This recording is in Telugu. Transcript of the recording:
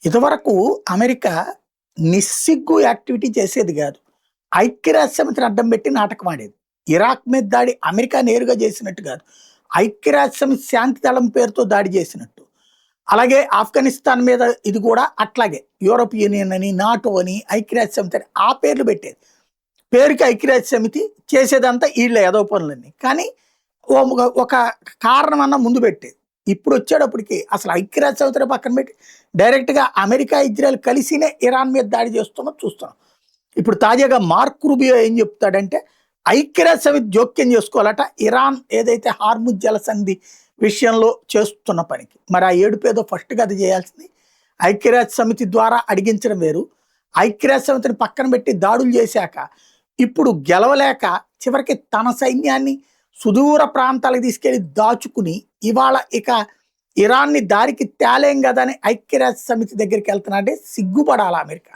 ఇదివరకు అమెరికా నిస్సిగ్గు యాక్టివిటీ చేసేది కాదు. ఐక్యరాజ్య సమితిని అడ్డం పెట్టి నాటకం ఆడేది. ఇరాక్ మీద దాడి అమెరికా నేరుగా చేసినట్టు కాదు. ఐక్యరాజ్య సమితి శాంతి దళం పేరుతో దాడి చేసినట్టు. అలాగే ఆఫ్ఘనిస్తాన్ మీద ఇది కూడా అట్లాగే యూరోప్ యూనియన్ అని, నాటో అని, ఐక్యరాజ్య సమితి అని ఆ పేర్లు పెట్టేది. పేరుకి ఐక్యరాజ్య సమితి, చేసేదంతా వీళ్ళ ఏదో పనులన్నీ. కానీ ఒక కారణం అన్న ముందు పెట్టేది. ఇప్పుడు వచ్చేటప్పటికి అసలు ఐక్యరాజ్య సమితిని పక్కన పెట్టి డైరెక్ట్గా అమెరికా, ఇజ్రాయెల్ కలిసినే ఇరాన్ మీద దాడి చేస్తున్నది చూస్తున్నాం. ఇప్పుడు తాజాగా మార్క్ రూబియో ఏం చెప్తాడంటే ఐక్యరాజ్య సమితి జోక్యం చేసుకోవాలట ఇరాన్ ఏదైతే హార్ముజ్ జలసంధి విషయంలో చేస్తున్న పనికి. మరి ఆ ఏడుపేదో ఫస్ట్గా అది చేయాల్సింది. ఐక్యరాజ్య సమితి ద్వారా అడిగించడం వేరు. ఐక్యరాజ్య సమితిని పక్కన పెట్టి దాడులు చేశాక ఇప్పుడు గెలవలేక చివరికి తన సైన్యాన్ని సుదూర ప్రాంతాలకు తీసుకెళ్లి దాచుకుని ఇవాళ ఇక ఇరాన్ని దారికి తేలేం కదా అని ఐక్యరాజ్య సమితి దగ్గరికి వెళ్తున్నాడే సిగ్గుపడాలి అమెరికా.